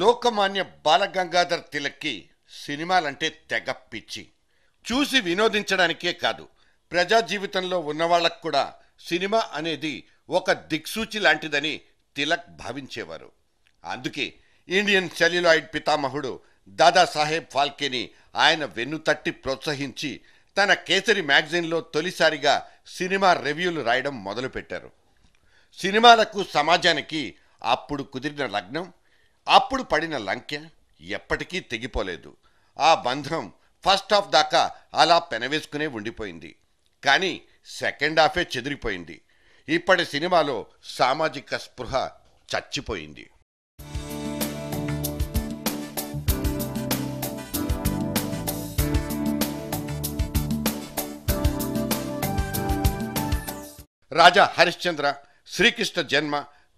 లోకమాన్య బాలగంగాధర్ తిలక్కి సినిమాలంటే తెగ పిచ్చి. చూసి వినోదించడానికే కాదు, ప్రజా జీవితంలో ఉన్నవాళ్లకు కూడా సినిమా అనేది ఒక దిక్సూచి లాంటిదని తిలక్ భావించేవారు. అందుకే ఇండియన్ సెల్యులాయిడ్ పితామహుడు దాదాసాహెబ్ ఫాల్కేని ఆయన వెన్నుతట్టి ప్రోత్సహించి తన కేసరి మ్యాగజైన్లో తొలిసారిగా సినిమా రివ్యూలు రాయడం మొదలుపెట్టారు. సినిమాలకు సమాజానికి అప్పుడు కుదిరిన లగ్నం, అప్పుడు పడిన లంకె ఎప్పటికీ తెగిపోలేదు. ఆ బంధం ఫస్ట్ హాఫ్ దాకా అలా పెనవేసుకునే ఉండిపోయింది. కానీ సెకండ్ హాఫే చెదిరిపోయింది. ఇప్పటి సినిమాలో సామాజిక స్పృహ చచ్చిపోయింది. రాజా హరిశ్చంద్ర, శ్రీకృష్ణ జన్మ,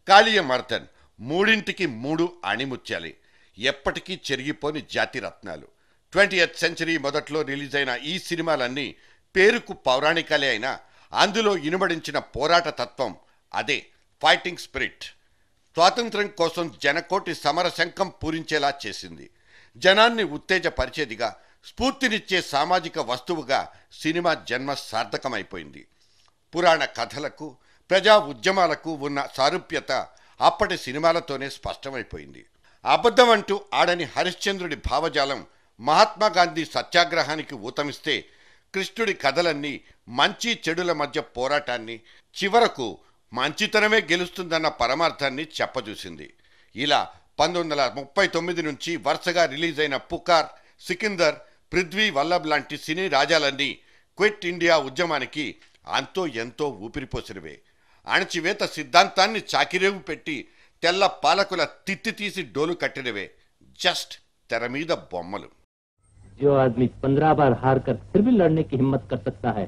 కాళీయ మర్దన్ మూడింటికి మూడు అణిముత్యాలి, ఎప్పటికీ చెరిగిపోని జాతి రత్నాలు. 20th సెంచరీ మొదట్లో రిలీజ్ అయిన ఈ సినిమాలన్నీ పేరుకు పౌరాణికాలే అయినా అందులో ఇనుమడించిన పోరాట తత్వం, అదే ఫైటింగ్ స్పిరిట్, స్వాతంత్ర్యం కోసం జనకోటి సమరశంఖం పూరించేలా చేసింది. జనాన్ని ఉత్తేజపరిచేదిగా, స్ఫూర్తినిచ్చే సామాజిక వస్తువుగా సినిమా జన్మ సార్థకమైపోయింది. పురాణ కథలకు, ప్రజా ఉద్యమాలకు ఉన్న సారూప్యత అప్పటి సినిమాలతోనే స్పష్టమైపోయింది. అబద్ధం అంటూ ఆడని హరిశ్చంద్రుడి భావజాలం మహాత్మాగాంధీ సత్యాగ్రహానికి ఊతమిస్తే, కృష్ణుడి కథలన్నీ మంచి చెడుల మధ్య పోరాటాన్ని, చివరకు మంచితనమే గెలుస్తుందన్న పరమార్థాన్ని చెప్పజూసింది. ఇలా 1939 నుంచి వరుసగా రిలీజ్ అయిన పుకార్, సికిందర్, పృథ్వీ వల్లభ్ లాంటి సినీ రాజాలన్నీ క్విట్ ఇండియా ఉద్యమానికి అంతో ఎంతో ఊపిరిపోసినవే. అణచివేత సిద్ధాంతాన్ని చాకిరేవు పెట్టి తెల్ల పాలకుల తిత్తి తీసి డోలు కట్టినవే జస్ట్ తెర మీద బొమ్మలు. जो आदमी 15 बार हार कर फिर भी लड़ने की हिम्मत कर सकता है,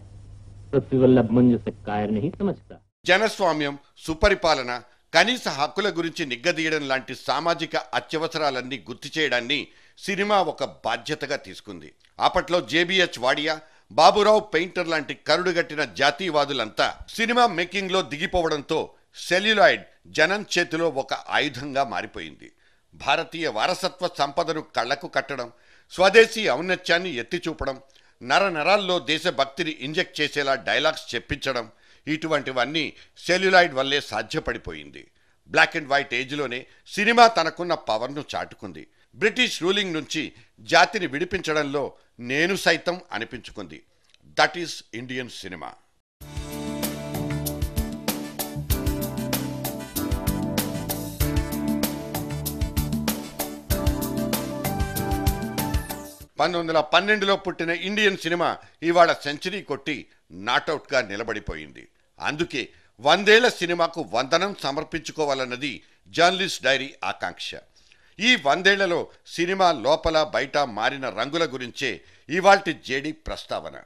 पृथ्वी वल्लभ मुझे से कायर नहीं समझता. జనస్వామ్యం, సుపరిపాలన, కనీస హక్కుల గురించి నిగ్గదీయడం లాంటి సామాజిక అత్యవసరాలన్నీ గుర్తు చేయడాన్ని సినిమా ఒక బాధ్యతగా తీసుకుంది. అప్పట్లో జేబీహెచ్ వాడియా, బాబురావు పెయింటర్ లాంటి కరుడుగట్టిన జాతీయవాదులంతా సినిమా మేకింగ్లో దిగిపోవడంతో సెల్యులాయిడ్ జనం చేతిలో ఒక ఆయుధంగా మారిపోయింది. భారతీయ వారసత్వ సంపదను కళ్లకు కట్టడం, స్వదేశీ ఔన్నత్యాన్ని ఎత్తిచూపడం, నరనరాల్లో దేశభక్తిని ఇంజెక్ట్ చేసేలా డైలాగ్స్ చెప్పించడం, ఇటువంటివన్నీ సెల్యులాయిడ్ వల్లే సాధ్యపడిపోయింది. బ్లాక్ అండ్ వైట్ ఏజ్లోనే సినిమా తనకున్న పవర్ను చాటుకుంది. బ్రిటిష్ రూలింగ్ నుంచి జాతిని విడిపించడంలో నేను సైతం అనిపించుకుంది. That is Indian cinema. లో పుట్టిన ఇండియన్ సినిమా ఇవాళ సెంచరీ కొట్టి నాటౌట్గా నిలబడిపోయింది. అందుకే 100 ఏళ్ల సినిమాకు వందనం సమర్పించుకోవాలన్నది జర్నలిస్ట్ డైరీ ఆకాంక్ష. ఈ 100 ఏళ్లలో సినిమా లోపల బయట మారిన రంగుల గురించే ఇవాల్టి జేడీ ప్రస్తావన.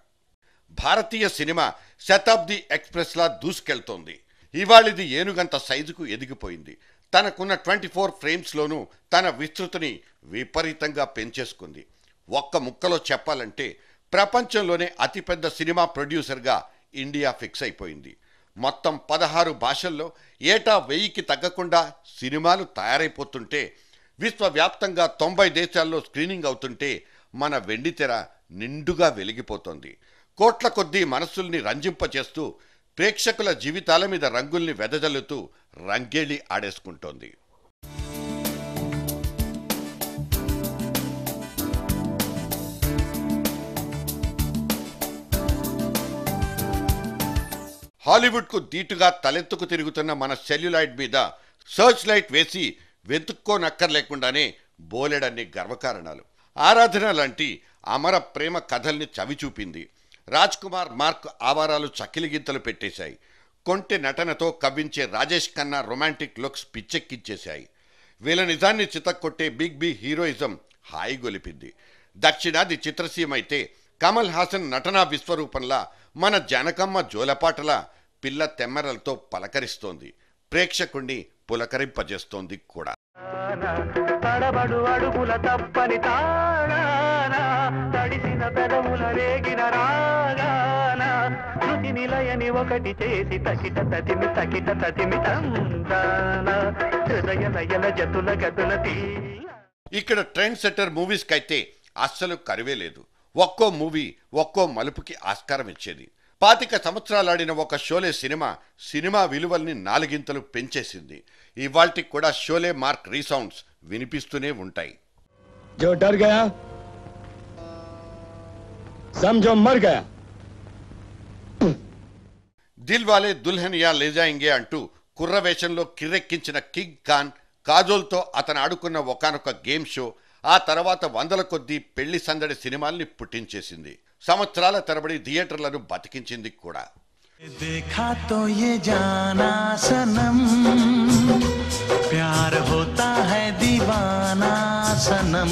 భారతీయ సినిమా శతాబ్ది ఎక్స్ప్రెస్లా దూసుకెళ్తోంది. ఇవాళిది ఏనుగంత సైజుకు ఎదిగిపోయింది. తనకున్న 24 ఫ్రేమ్స్లోనూ తన విస్తృతిని విపరీతంగా పెంచేసుకుంది. ఒక్క ముక్కలో చెప్పాలంటే ప్రపంచంలోనే అతిపెద్ద సినిమా ప్రొడ్యూసర్గా ఇండియా ఫిక్స్ అయిపోయింది. మొత్తం 16 భాషల్లో ఏటా 1000కి తగ్గకుండా సినిమాలు తయారైపోతుంటే, విశ్వవ్యాప్తంగా 90 దేశాల్లో స్క్రీనింగ్ అవుతుంటే మన వెండితెర నిండుగా వెలిగిపోతోంది. కోట్ల కొద్దీ మనస్సుల్ని రంజింపచేస్తూ, ప్రేక్షకుల జీవితాల మీద రంగుల్ని వెదజల్లుతూ రంగేళి ఆడేసుకుంటోంది. హాలీవుడ్కు దీటుగా తలెత్తుకు తిరుగుతున్న మన సెల్యులాయిడ్ మీద సర్చ్ లైట్ వేసి వెతుక్కోనక్కర్లేకుండానే బోలెడన్ని గర్వకారణాలు. ఆరాధన లాంటి అమర ప్రేమ కథల్ని చవిచూపింది. రాజ్ కుమార్, మార్క్ ఆవారాలు చక్కిలిగింతలు పెట్టేశాయి. కొంటె నటనతో కవ్వించే రాజేష్ ఖన్నా రొమాంటిక్ లుక్స్ పిచ్చెక్కించేశాయి. వీళ్ళ నిజాన్ని చితక్కొట్టే బిగ్ బి హీరోయిజం హాయిగొలిపింది. దక్షిణాది చిత్రసీమైతే కమల్ హాసన్ నటనా విశ్వరూపంలా, మన జనకమ్మ జోలపాటలా పిల్ల తెమ్మరలతో పలకరిస్తోంది. ప్రేక్షకుణ్ణి పులకరింపజేస్తోంది కూడా. తడబడు అడుగుల తప్పని తాళాన, తడిసిన పెదవుల రేగిన రాగాన, శృతి నిలయని ఒకటి చేసి తకిట తతిమి తందాన, హృదయ లయల జతుల గతుల తీ ఇక్కడ ట్రెండ్ సెట్టర్ మూవీస్కి అయితే అస్సలు కరువే లేదు. ఒక్కో మూవీ ఒక్కో మలుపుకి ఆస్కారం ఇచ్చేది. 25 సంవత్సరాలాడిన ఒక షోలే సినిమా విలువల్ని 4 గింతలు పెంచేసింది. ఇవాల్టికి కూడా షోలే మార్క్ రీసౌండ్స్ వినిపిస్తూనే ఉంటాయి. जो डर गया समझो मर गया. దిల్ వాలే దుల్హనియా లే జాయింగే అంటూ కుర్ర వేషంలో కిర్రెక్కించిన కింగ్ ఖాన్, కాజోల్తో అతను ఆడుకున్న ఒకానొక గేమ్ షో, ఆ తర్వాత వందల కొద్దీ పెళ్లి సందడి సినిమాల్ని పుట్టించేసింది. సంవత్సరాల తరబడి థియేటర్లను బతికించింది కూడా. देखा तो ये जाना सनम प्यार होता है दीवाना सनम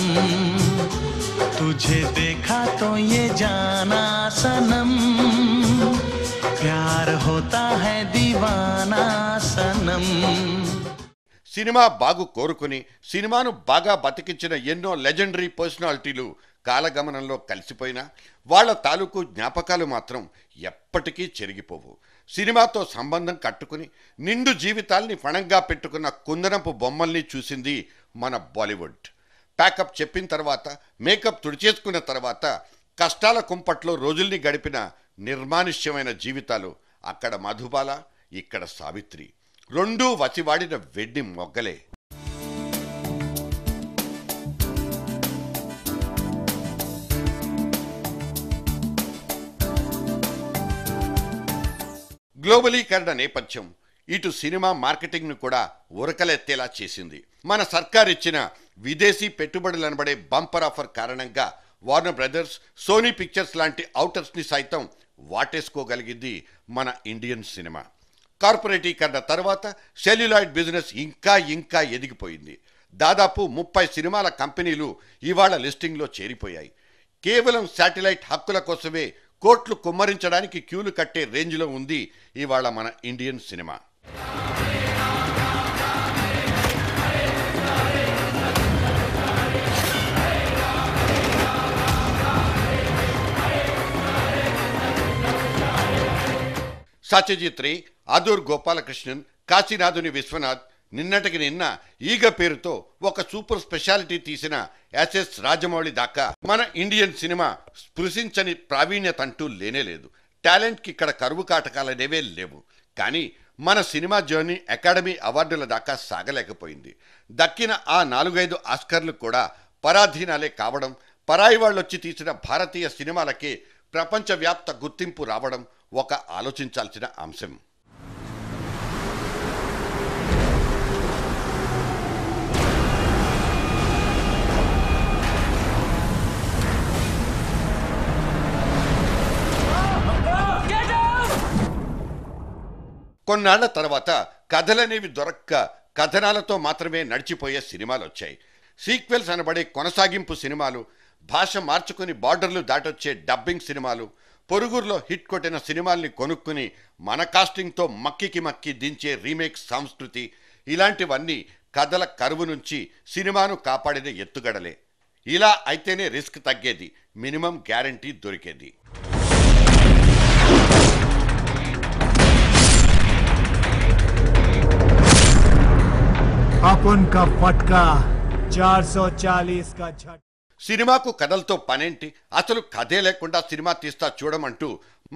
तुझे देखा तो ये जाना सनम प्यार होता है दीवाना सनम. సినిమా బాగు కోరుకుని సినిమాను బాగా బతికించిన ఎన్నో లెజెండరీ పర్సనాలిటీలు కాలగమనంలో కలిసిపోయినా వాళ్ల తాలూకు జ్ఞాపకాలు మాత్రం ఎప్పటికీ చెరిగిపోవు. సినిమాతో సంబంధం కట్టుకుని నిండు జీవితాల్ని ఫణంగా పెట్టుకున్న కుందనపు బొమ్మల్ని చూసింది మన బాలీవుడ్. ప్యాకప్ చెప్పిన తర్వాత, మేకప్ తుడిచేసుకున్న తర్వాత కష్టాల కుంపట్లో రోజుల్ని గడిపిన నిర్మానుష్యమైన జీవితాలు. అక్కడ మధుబాల, ఇక్కడ సావిత్రి, రెండూ వసివాడిన వెడ్డి మొగ్గలే. గ్లోబలీకరణ నేపథ్యం ఇటు సినిమా మార్కెటింగ్ను కూడా ఉరకలెత్తేలా చేసింది. మన సర్కార్ ఇచ్చిన విదేశీ పెట్టుబడులనబడే బంపర్ ఆఫర్ కారణంగా వార్నర్ బ్రదర్స్, సోనీ పిక్చర్స్ లాంటి అవుటర్స్ని సైతం వాటేసుకోగలిగింది మన ఇండియన్ సినిమా. కార్పొరేటీకరణ తర్వాత సెల్యులాయిడ్ బిజినెస్ ఇంకా ఎదిగిపోయింది. దాదాపు 30 సినిమాల కంపెనీలు ఇవాళ లిస్టింగ్లో చేరిపోయాయి. కేవలం శాటిలైట్ హక్కుల కోసమే కోట్లు కుమ్మరించడానికి క్యూలు కట్టే రేంజ్లో ఉంది ఇవాళ మన ఇండియన్ సినిమా. సత్యజిత్ రే, అదూర్ గోపాలకృష్ణన్, కాశీనాథుని విశ్వనాథ్, నిన్నటికి నిన్న ఈగ పేరుతో ఒక సూపర్ స్పెషాలిటీ తీసిన ఎస్ఎస్ రాజమౌళి దాకా మన ఇండియన్ సినిమా స్పృశించని ప్రావీణ్యత అంటూ లేనేలేదు. టాలెంట్కి ఇక్కడ కరువు కాటకాలనేవే లేవు. కానీ మన సినిమా జర్నీ అకాడమీ అవార్డుల దాకా సాగలేకపోయింది. దక్కిన ఆ 4-5 ఆస్కర్లు కూడా పరాధీనాలే కావడం, పరాయి వాళ్ళొచ్చి తీసిన భారతీయ సినిమాలకే ప్రపంచవ్యాప్త గుర్తింపు రావడం ఒక ఆలోచించాల్సిన అంశం. కొన్నాళ్ల తర్వాత కథలనేవి దొరక్క కథనాలతో మాత్రమే నడిచిపోయే సినిమాలు వచ్చాయి. సీక్వెల్స్ అనబడే కొనసాగింపు సినిమాలు, భాష మార్చుకుని బార్డర్లు దాటొచ్చే డబ్బింగ్ సినిమాలు, పొరుగురులో హిట్ కొట్టిన సినిమాల్ని కొనుక్కుని మన కాస్టింగ్తో మక్కి దించే రీమేక్ సంస్కృతి, ఇలాంటివన్నీ కథల కరువు నుంచి సినిమాను కాపాడిన ఎత్తుగడలే. ఇలా అయితేనే రిస్క్ తగ్గేది, మినిమం గ్యారంటీ దొరికేది. अपन का फटका 440 का झट. సినిమాకు కథలతో పనేంటి, అసలు కథే లేకుండా సినిమా తీస్తా చూడమంటూ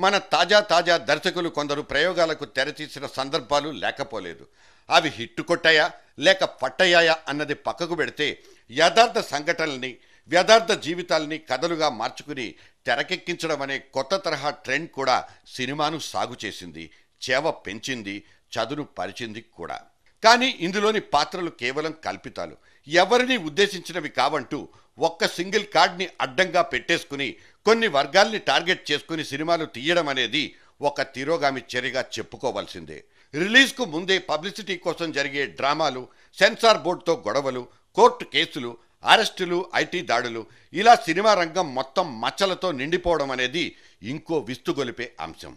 మన తాజా దర్శకులు కొందరు ప్రయోగాలకు తెరతీసిన సందర్భాలు లేకపోలేదు. అవి హిట్టు కొట్టాయా లేక పట్టయ్యాయా అన్నది పక్కకు పెడితే యథార్థ సంఘటనల్ని, యథార్థ జీవితాల్ని కథలుగా మార్చుకుని తెరకెక్కించడం అనే కొత్త తరహా ట్రెండ్ కూడా సినిమాను సాగు చేసింది, చేవ పెంచింది, చదును పరిచింది కూడా. కానీ ఇందులోని పాత్రలు కేవలం కల్పితాలు, ఎవరిని ఉద్దేశించినవి కావంటూ ఒక్క సింగిల్ కార్డ్ని అడ్డంగా పెట్టేసుకుని కొన్ని వర్గాల్ని టార్గెట్ చేసుకుని సినిమాలు తీయడం అనేది ఒక తిరోగామి చర్యగా చెప్పుకోవాల్సిందే. రిలీజ్కు ముందే పబ్లిసిటీ కోసం జరిగే డ్రామాలు, సెన్సార్ బోర్డుతో గొడవలు, కోర్టు కేసులు, అరెస్టులు, ఐటీ దాడులు, ఇలా సినిమా రంగం మొత్తం మచ్చలతో నిండిపోవడం అనేది ఇంకో విస్తుగొలిపే అంశం.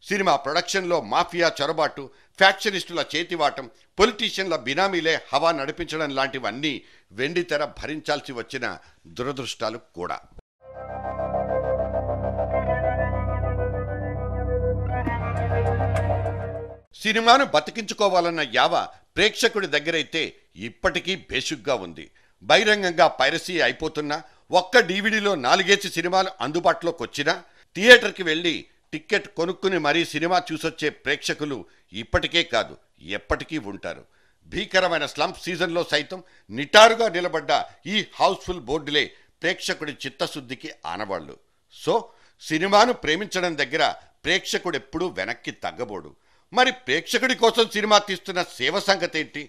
సినిమా ప్రొడక్షన్లో మాఫియా చొరబాటు, ఫ్యాక్షనిస్టుల చేతివాటం, పొలిటీషియన్ల బినామీలే హవా నడిపించడం లాంటివన్నీ వెండితెర భరించాల్సి వచ్చిన దురదృష్టాలు కూడా. సినిమాను బతికించుకోవాలన్న యావ ప్రేక్షకుడి దగ్గరైతే ఇప్పటికీ బేషుగ్గా ఉంది. బహిరంగంగా పైరసీ అయిపోతున్నా ఒక్క డీవీడీలో 4 సినిమాలు అందుబాటులోకి వచ్చినా థియేటర్కి వెళ్ళి టిక్కెట్ కొనుక్కుని మరీ సినిమా చూసొచ్చే ప్రేక్షకులు ఇప్పటికే కాదు ఎప్పటికీ ఉంటారు. భీకరమైన స్లంప్ సీజన్లో సైతం నిటారుగా నిలబడ్డ ఈ హౌస్ఫుల్ బోర్డులే ప్రేక్షకుడి చిత్తశుద్ధికి ఆనవాళ్లు. సో సినిమాను ప్రేమించడం దగ్గర ప్రేక్షకుడెప్పుడూ వెనక్కి తగ్గబోడు. మరి ప్రేక్షకుడి కోసం సినిమా తీస్తున్న సేవ సంగతి ఏంటి?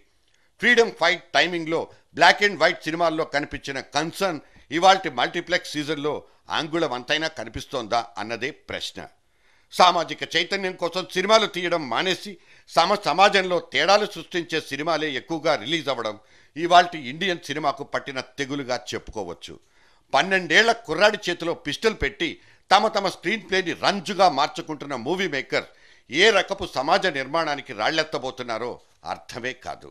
ఫ్రీడమ్ ఫైట్ టైమింగ్లో బ్లాక్ అండ్ వైట్ సినిమాల్లో కనిపించిన కన్సర్న్ ఇవాల్టి మల్టీప్లెక్స్ సీజన్లో ఆంగుళం అంతైనా కనిపిస్తోందా అన్నదే ప్రశ్న. సామాజిక చైతన్యం కోసం సినిమాలు తీయడం మానేసి సమాజంలో తేడాలు సృష్టించే సినిమాలే ఎక్కువగా రిలీజ్ అవ్వడం ఇవాల్టి ఇండియన్ సినిమాకు పట్టిన తెగులుగా చెప్పుకోవచ్చు. 12 ఏళ్ల కుర్రాడి చేతిలో పిస్టల్ పెట్టి తమ స్క్రీన్ ప్లేని రంజుగా మార్చుకుంటున్న మూవీ మేకర్ ఏ రకపు సమాజ నిర్మాణానికి రాళ్లెత్తబోతున్నారో అర్థమే కాదు.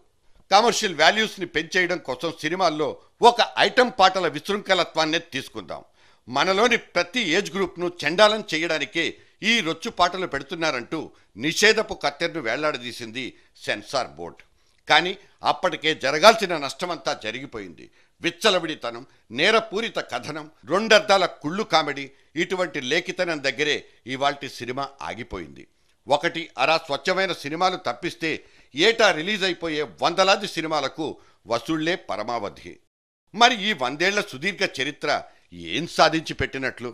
కమర్షియల్ వాల్యూస్ని పెంచేయడం కోసం సినిమాల్లో ఒక ఐటెం పాటల విశృంఖలత్వాన్నే తీసుకుందాం. మనలోని ప్రతి ఏజ్ గ్రూప్ను చండాలం చేయడానికే ఈ రొచ్చు పాటలు పెడుతున్నారంటూ నిషేధపు కత్తెర్ను వేళ్లాడదీసింది సెన్సార్ బోర్డ్. కానీ అప్పటికే జరగాల్సిన నష్టమంతా జరిగిపోయింది. విచ్చలవిడితనం, నేరపూరిత కథనం, 2 అర్థాల కుళ్ళు కామెడీ ఇటువంటి లేఖితనం దగ్గరే ఇవాల్టి సినిమా ఆగిపోయింది. 1 స్వచ్ఛమైన సినిమాలు తప్పిస్తే ఏటా రిలీజ్ అయిపోయే వందలాది సినిమాలకు వసూళ్లే పరమావధి. మరి ఈ 100 ఏళ్ల సుదీర్ఘ చరిత్ర ఏం సాధించి పెట్టినట్లు?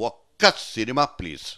ఒక్క సినిమా ప్లీజ్.